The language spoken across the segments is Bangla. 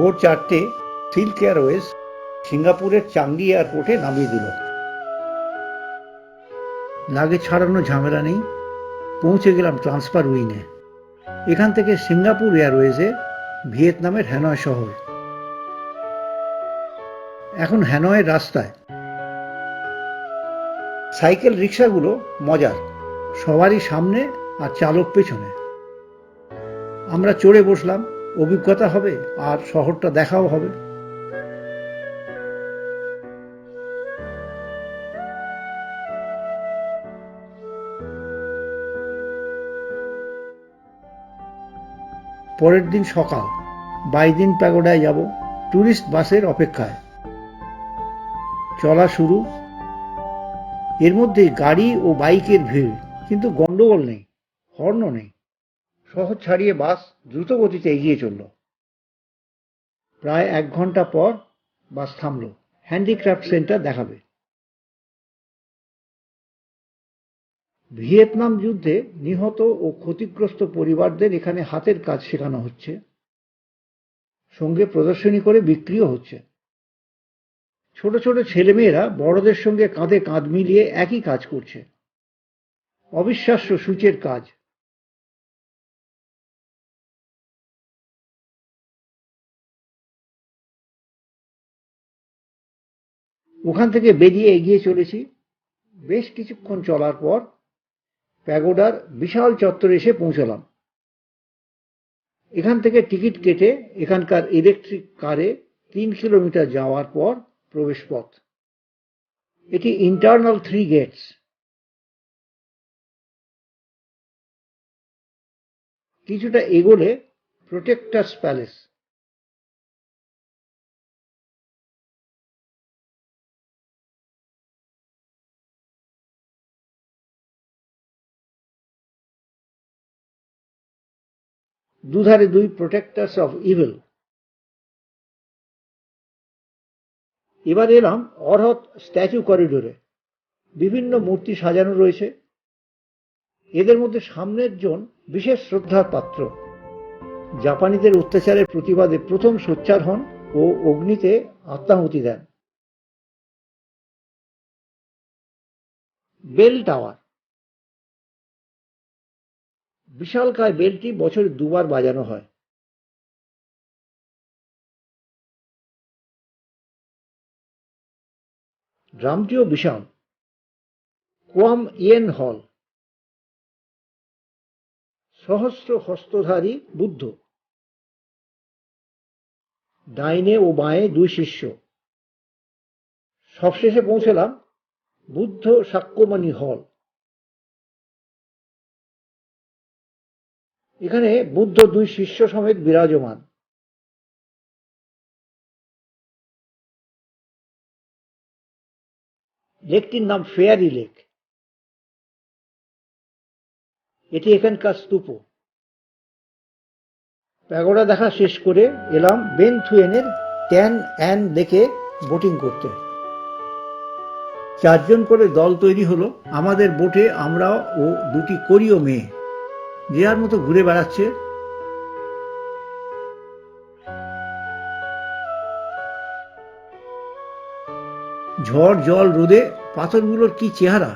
ভোর 4টে সিল্ক এয়ারওয়েজ সিঙ্গাপুরের চাঙ্গি এয়ারপোর্টে নামিয়ে দিল। লাগেজ ছাড়ানো ঝামেলা নেই, পৌঁছে গেলাম ট্রান্সফার উইংয়ে। এখান থেকে সিঙ্গাপুর এয়ারওয়েজে ভিয়েতনামের হ্যানয় শহর। এখন হ্যানয়ের রাস্তায়। সাইকেল রিক্সাগুলো মজার, সবারই সামনে আর চালক পেছনে। আমরা চড়ে বসলাম, অভিজ্ঞতা হবে আর শহরটা দেখাও হবে। পরের দিন সকাল, বাইদিন প্যাগোডায় যাব, ট্যুরিস্ট বাসের অপেক্ষায়। চলা শুরু। এর মধ্যে গাড়ি ও বাইকের ভিড়, কিন্তু গন্ডগোল নেই, হর্নও নেই। শহর ছাড়িয়ে বাস দ্রুত গতিতে এগিয়ে চলল। প্রায় 1 ঘন্টা পর বাস থামল। হ্যান্ডিক্রাফট সেন্টার দেখাবে। ভিয়েতনাম যুদ্ধে নিহত ও ক্ষতিগ্রস্ত পরিবারদের এখানে হাতের কাজ শেখানো হচ্ছে, সঙ্গে প্রদর্শনী করে বিক্রিও হচ্ছে। ছোট ছোট ছেলেমেয়েরা বড়দের সঙ্গে কাঁধে কাঁধ মিলিয়ে একই কাজ করছে। অবিশ্বাস্য সূচের কাজ। ওখান থেকে বেরিয়ে এগিয়ে চলেছি। বেশ কিছুক্ষণ চলার পর প্যাগোডার বিশাল চত্বরে এসে পৌঁছলাম। এখান থেকে টিকিট কেটে এখানকার ইলেকট্রিক কারে 3 কিলোমিটার যাওয়ার পর প্রবেশ পথ। এটি ইন্টারনাল 3 গেটস। কিছুটা এগোলে প্রোটেক্টার্স প্যালেস। দুধারে 2 প্রোটেক্টার্স অফ ইভিল। এবার এলাম অরহত স্ট্যাচু করিডোরে। বিভিন্ন মূর্তি সাজানো রয়েছে। এদের মধ্যে সামনের জন বিশেষ শ্রদ্ধার পাত্র। জাপানিদের অত্যাচারের প্রতিবাদে প্রথম সোচ্চার হন ও অগ্নিতে আত্মাহুতি দেন। Bell tower. বিশালকায় বেলটি বছরে 2 বার বাজানো হয়। ড্রামটিও বিশাল। কোয়াম ইয়েন হল। সহস্র হস্তধারী বুদ্ধ। ডাইনে ও বাঁয়ে 2 শিষ্য। সবশেষে পৌঁছলাম বুদ্ধ সাক্যমণি হল। এখানে বুদ্ধ 2 শিষ্য সমেত বিরাজমান। লেকটির নাম ফেয়ারি লেক। এটি এখানকার স্তূপ। প্যাগোডা দেখা শেষ করে এলাম বেন থুয়েনের ট্যান অ্যান লেকে বোটিং করতে। 4 জন করে দল তৈরি হলো। আমাদের বোটে আমরা ও 2টি কোরীয় মেয়ে, যে যার মতো ঘুরে বেড়াচ্ছে। ঝড় জল রোদে পাথরগুলোর কি চেহারা!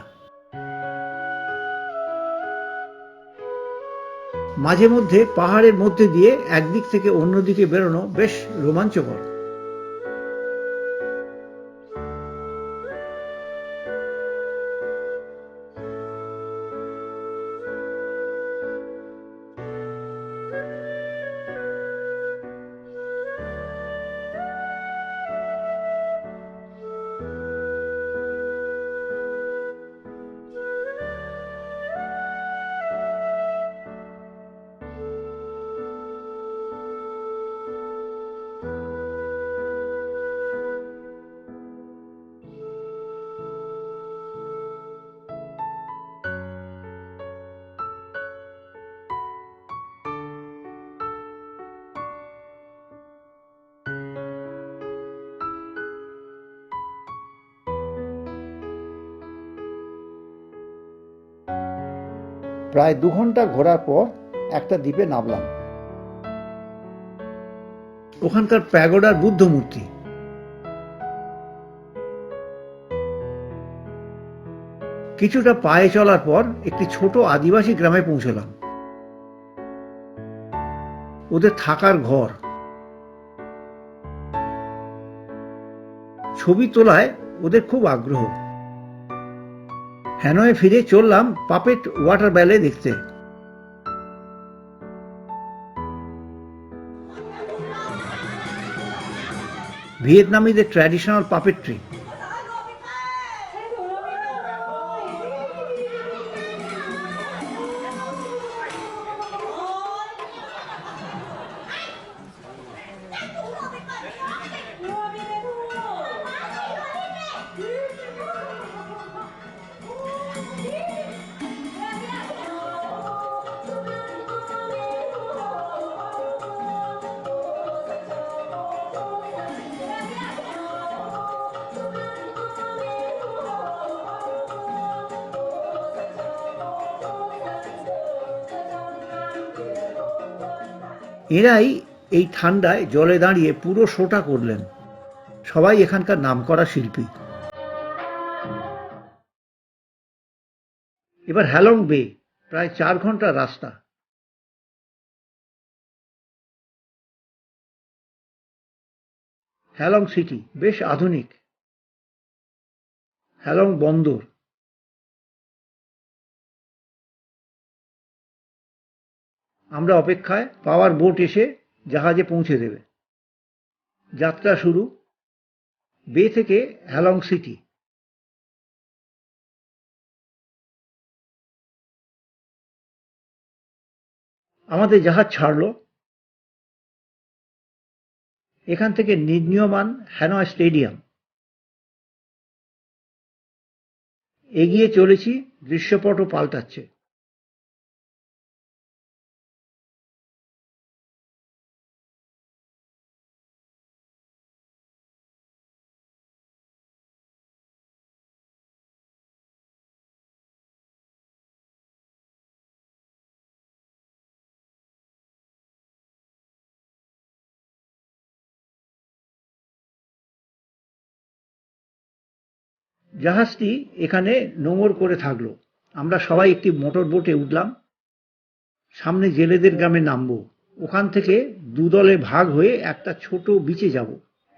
মাঝে মধ্যে পাহাড়ের মধ্যে দিয়ে একদিক থেকে অন্যদিকে বেরোনো বেশ রোমাঞ্চকর। প্রায় 2 ঘন্টা ঘোরার পর একটা দ্বীপে নামলাম। ওখানকার প্যাগোডার বুদ্ধ মূর্তি। কিছুটা পায়ে চলার পর একটি ছোট আদিবাসী গ্রামে পৌঁছলাম। ওদের থাকার ঘর, ছবি তোলায় ওদের খুব আগ্রহ। হ্যানয়ে ফিরে চললাম পাপেট ওয়াটার ব্যালে দেখতে। ভিয়েতনামীদের ট্র্যাডিশনাল পাপেট্রি। এরাই এই ঠান্ডায় জলে দাঁড়িয়ে পুরো শোটা করলেন। সবাই এখানকার নামকরা শিল্পী। এবার হ্যালং বে, প্রায় 4 ঘন্টার রাস্তা। হ্যালং সিটি বেশ আধুনিক। হ্যালং বন্দর, আমরা অপেক্ষায়, পাওয়ার বোট এসে জাহাজে পৌঁছে দেবে। যাত্রা শুরু বে থেকে হ্যালং সিটি। আমাদের জাহাজ ছাড়ল। এখান থেকে নির্মীয়মান হ্যানয় স্টেডিয়াম। এগিয়ে চলেছি, দৃশ্যপটও পাল্টাচ্ছে। জাহাজটি এখানে নোঙর করে থাকলো। আমরা সবাই একটি মোটর বোটে উঠলাম। সামনে জেলেদের গ্রামে নামবো। ওখান থেকে দুদলে ভাগ হয়ে একটা ছোট বিচে যাব।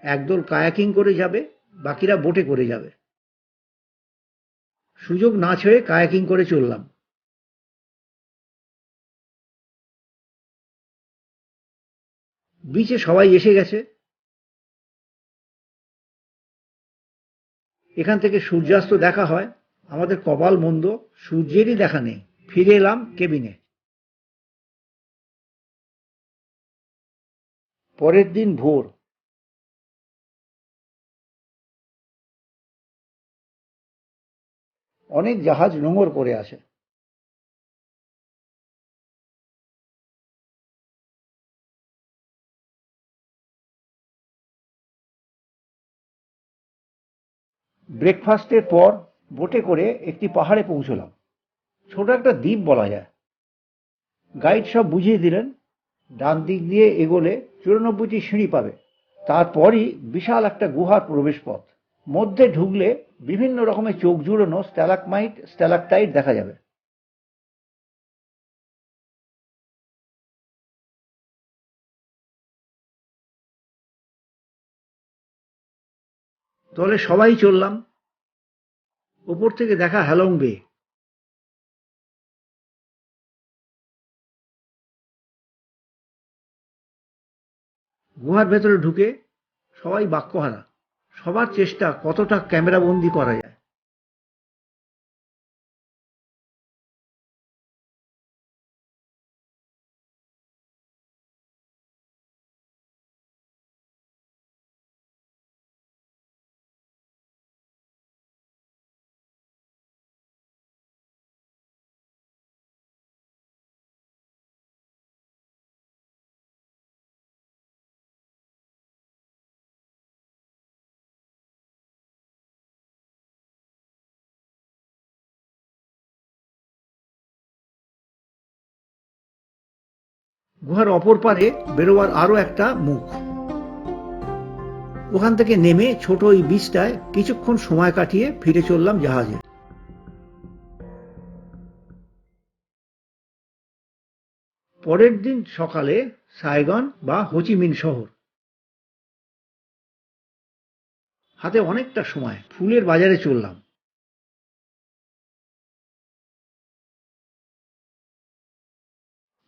একদল কায়াকিং করে যাবে, বাকিরা বোটে করে যাবে। সুযোগ না ছেড়ে কায়াকিং করে চললাম। বিচে সবাই এসে গেছে। এখান থেকে সূর্যাস্ত দেখা হয়। আমাদের কপাল মন্দ, সূর্যেরই দেখা নেই। ফিরে এলাম কেবিনে। পরের দিন ভোর। অনেক জাহাজ নোঙর করে আছে। ব্রেকফাস্টের পর বোটে করে একটি পাহাড়ে পৌঁছলাম। ছোট একটা দ্বীপ বলা যায়। গাইড সব বুঝিয়ে দিলেন। ডান দিক দিয়ে এগোলে 94টি সিঁড়ি পাবে। তারপরই বিশাল একটা গুহার প্রবেশপথ। মধ্যে ঢুকলে বিভিন্ন রকমের চোখ জুড়োনো স্ট্যালাকমাইট, স্ট্যালাকটাইট দেখা যাবে। দলে সবাই চললাম। ওপর থেকে দেখা হ্যালং বে। গুহার ভেতরে ঢুকে সবাই বাক্যহারা। সবার চেষ্টা কতটা ক্যামেরা বন্দি করা যায়। গুহার অপর পারে বেরোবার আরো একটা মুখ। ওখান থেকে নেমে ছোট ওই বিচটায় কিছুক্ষণ সময় কাটিয়ে ফিরে চললাম জাহাজে। পরের দিন সকালে সাইগন বা হোচিমিন শহর। হাতে অনেকটা সময়, ফুলের বাজারে চললাম।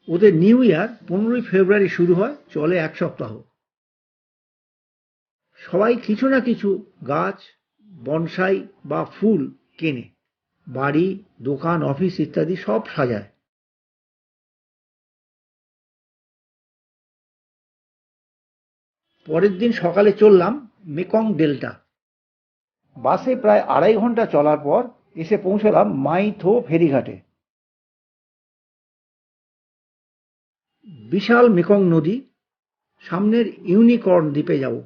ওদের নিউ ইয়ার 15ই ফেব্রুয়ারি শুরু হয়, চলে 1 সপ্তাহ। সবাই কিছু না কিছু গাছ, বনসাই বা ফুল কেনে, বাড়ি, দোকান, অফিস ইত্যাদি সব সাজায়। পরের দিন সকালে চললাম মেকং ডেল্টা। বাসে প্রায় 2.5 ঘন্টা চলার পর এসে পৌঁছলাম মাইথো ফেরিঘাটে। বিশাল মেকং নদী, সামনের ইউনিকর্ন দ্বীপে যাব।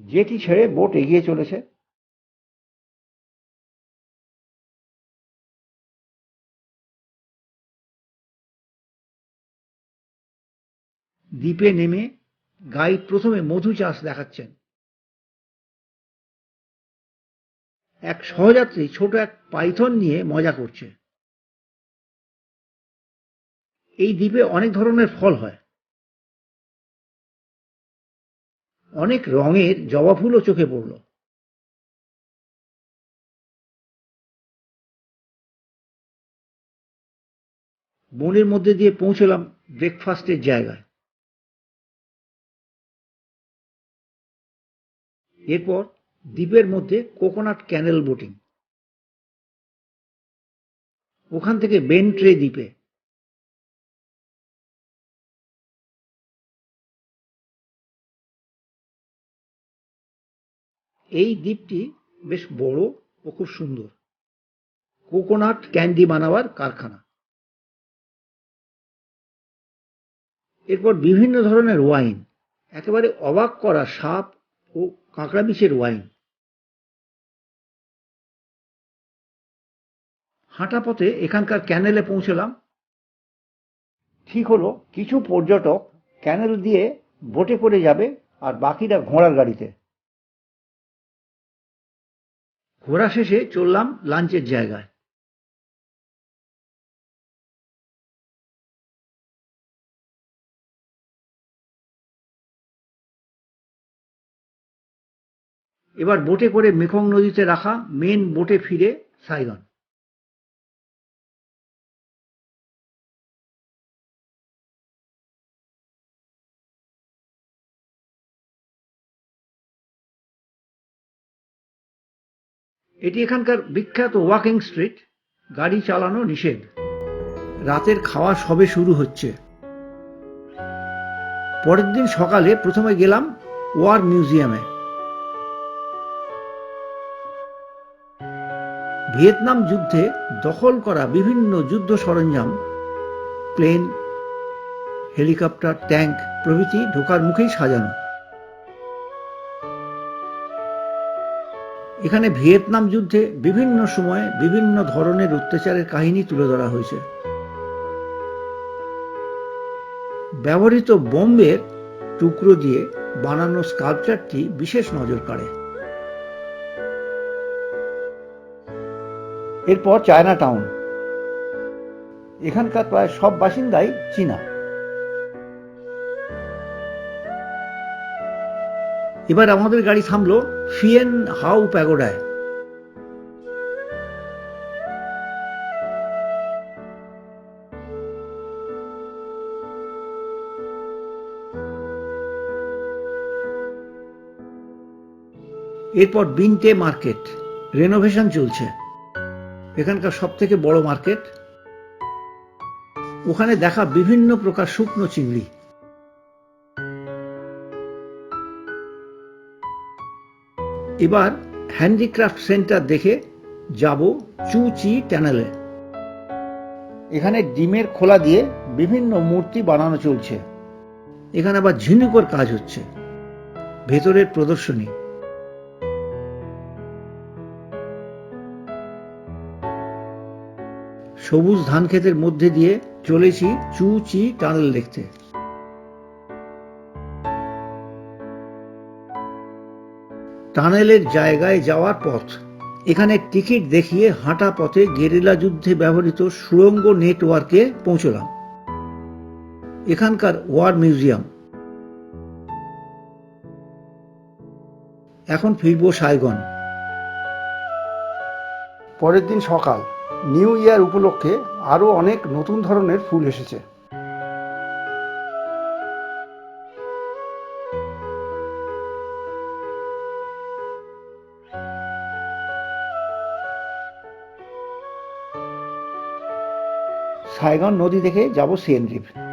জেটি ছেড়ে বোট এগিয়ে চলেছে। দ্বীপে নেমে গাইড প্রথমে মধু চাষ দেখাচ্ছেন। এক সহযাত্রী ছোট এক পাইথন নিয়ে মজা করছে। এই দ্বীপে অনেক ধরনের ফল হয়। অনেক রঙের জবা ফুলও চোখে পড়ল। বনের মধ্যে দিয়ে পৌঁছলাম ব্রেকফাস্টের জায়গায়। এরপর দ্বীপের মধ্যে কোকোনাট ক্যানেল বোটিং, ওখান থেকে বেনট্রে দ্বীপে। এই দ্বীপটি বেশ বড় ও খুব সুন্দর। কোকোনাট ক্যান্ডি বানাবার কারখানা। এরপর বিভিন্ন ধরনের ওয়াইন, একেবারে অবাক করা সাপ ও কাঁকড়া বিচের ওয়াইন। হাঁটা পথে এখানকার ক্যানেলে পৌঁছলাম। ঠিক হলো কিছু পর্যটক ক্যানেল দিয়ে বোটে করে যাবে আর বাকিরা ঘোড়ার গাড়িতে। ঘোরা শেষে চললাম লাঞ্চের জায়গায়। এবার বোটে করে মেকং নদীতে রাখা মেন বোটে ফিরে সাইগন। এটি এখানকার বিখ্যাত ওয়াকিং স্ট্রিট, গাড়ি চালানো নিষেধ। রাতের খাওয়া সবে শুরু হচ্ছে। পরের দিন সকালে প্রথমে গেলাম ওয়ার মিউজিয়ামে। ভিয়েতনাম যুদ্ধে দখল করা বিভিন্ন যুদ্ধ সরঞ্জাম, প্লেন, হেলিকপ্টার, ট্যাঙ্ক প্রভৃতি ঢোকার মুখেই সাজানো। এখানে ভিয়েতনাম যুদ্ধে বিভিন্ন সময়ে বিভিন্ন ধরনের অত্যাচারের কাহিনী তুলে ধরা হয়েছে। ব্যবহৃত বোম্বের টুকরো দিয়ে বানানো স্কাল্পচারটি বিশেষ নজর কাড়ে। এরপর চায়না টাউন। এখানকার প্রায় সব বাসিন্দাই চীনা। এবার আমাদের গাড়ি থামলো ফিয়েন হাউ প্যাগোডায়। এরপর বিনটে মার্কেট, রেনোভেশন চলছে। এখানকার সব থেকে বড় মার্কেট। ওখানে দেখা বিভিন্ন প্রকার শুকনো চিংড়ি। এবার হ্যান্ডিক্রাফট সেন্টার দেখে যাব চু চি টানেলে। এখানে ডিমের খোলা দিয়ে বিভিন্ন মূর্তি বানানো চলছে। এখানে আবার ঝিনুকের কাজ হচ্ছে। ভেতরের প্রদর্শনী। সবুজ ধান ক্ষেতের মধ্যে দিয়ে চলেছি চু চি টানেল দেখতে। টানেলের জায়গায় যাওয়ার পথ। এখানে টিকিট দেখিয়ে হাঁটা পথে গেরিলা যুদ্ধে ব্যবহৃত সুড়ঙ্গ নেটওয়ার্কে পৌঁছলাম। এখানকার ওয়ার মিউজিয়াম। এখন ফিরবো সাইগন। পরের দিন সকাল। নিউ ইয়ার উপলক্ষে আরো অনেক নতুন ধরনের ফুল এসেছে। সাইগন নদী দেখে যাব সিয়েম রিপ।